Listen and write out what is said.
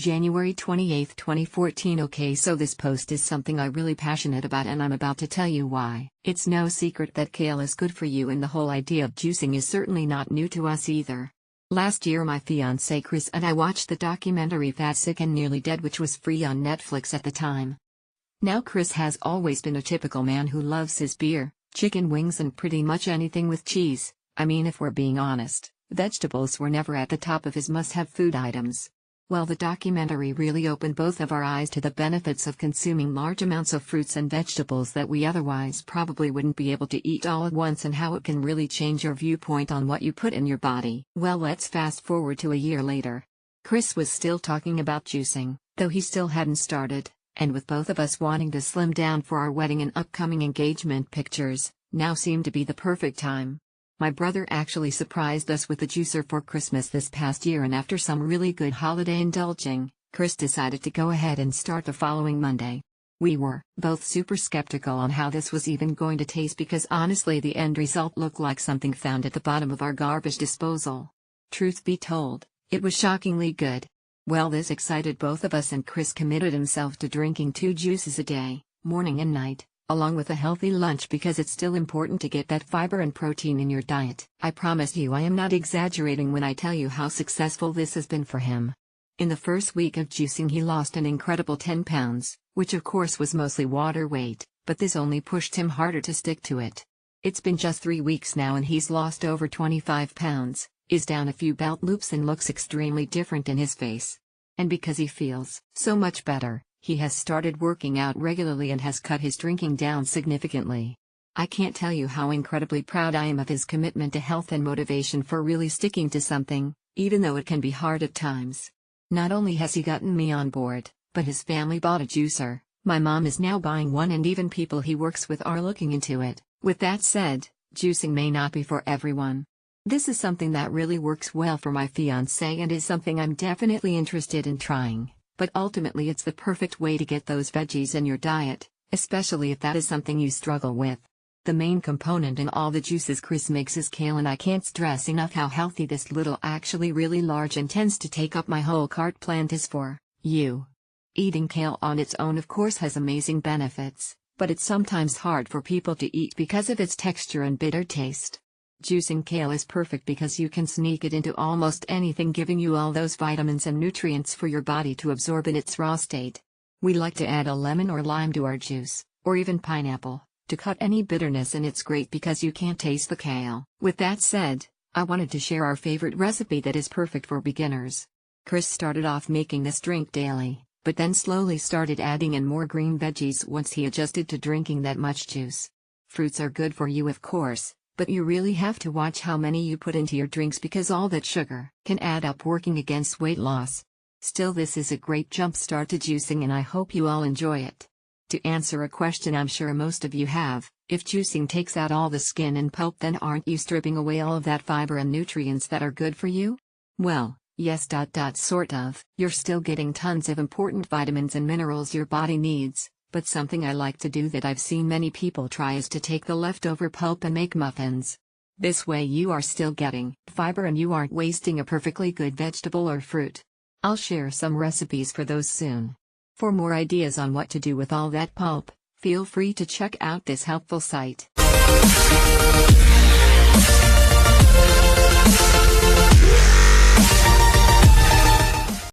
January 28, 2014. Okay, so this post is something I'm really passionate about and I'm about to tell you why. It's no secret that kale is good for you and the whole idea of juicing is certainly not new to us either. Last year my fiancé Chris and I watched the documentary Fat, Sick and Nearly Dead, which was free on Netflix at the time. Now Chris has always been a typical man who loves his beer, chicken wings and pretty much anything with cheese. I mean, if we're being honest, vegetables were never at the top of his must-have food items. Well, the documentary really opened both of our eyes to the benefits of consuming large amounts of fruits and vegetables that we otherwise probably wouldn't be able to eat all at once, and how it can really change your viewpoint on what you put in your body. Well, let's fast forward to a year later. Chris was still talking about juicing, though he still hadn't started, and with both of us wanting to slim down for our wedding and upcoming engagement pictures, now seemed to be the perfect time. My brother actually surprised us with a juicer for Christmas this past year, and after some really good holiday indulging, Chris decided to go ahead and start the following Monday. We were both super skeptical on how this was even going to taste, because honestly the end result looked like something found at the bottom of our garbage disposal. Truth be told, it was shockingly good. Well, this excited both of us, and Chris committed himself to drinking 2 juices a day, morning and night, along with a healthy lunch, because it's still important to get that fiber and protein in your diet. I promise you I am not exaggerating when I tell you how successful this has been for him. In the first week of juicing he lost an incredible 10 pounds, which of course was mostly water weight, but this only pushed him harder to stick to it. It's been just 3 weeks now and he's lost over 25 pounds, is down a few belt loops and looks extremely different in his face. And because he feels so much better, he has started working out regularly and has cut his drinking down significantly. I can't tell you how incredibly proud I am of his commitment to health and motivation for really sticking to something, even though it can be hard at times. Not only has he gotten me on board, but his family bought a juicer, my mom is now buying one, and even people he works with are looking into it. With that said, juicing may not be for everyone. This is something that really works well for my fiancé and is something I'm definitely interested in trying. But ultimately it's the perfect way to get those veggies in your diet, especially if that is something you struggle with. The main component in all the juices Chris makes is kale, and I can't stress enough how healthy this little, actually really large and tends to take up my whole cart plant is for you. Eating kale on its own of course has amazing benefits, but it's sometimes hard for people to eat because of its texture and bitter taste. Juicing kale is perfect because you can sneak it into almost anything, giving you all those vitamins and nutrients for your body to absorb in its raw state. We like to add a lemon or lime to our juice, or even pineapple, to cut any bitterness, and it's great because you can't taste the kale. With that said, I wanted to share our favorite recipe that is perfect for beginners. Chris started off making this drink daily, but then slowly started adding in more green veggies once he adjusted to drinking that much juice. Fruits are good for you of course, but you really have to watch how many you put into your drinks, because all that sugar can add up, working against weight loss. Still, this is a great jump start to juicing and I hope you all enjoy it. To answer a question I'm sure most of you have, if juicing takes out all the skin and pulp, then aren't you stripping away all of that fiber and nutrients that are good for you? Well, yes, sort of. You're still getting tons of important vitamins and minerals your body needs. But something I like to do that I've seen many people try is to take the leftover pulp and make muffins. This way you are still getting fiber and you aren't wasting a perfectly good vegetable or fruit. I'll share some recipes for those soon. For more ideas on what to do with all that pulp, feel free to check out this helpful site.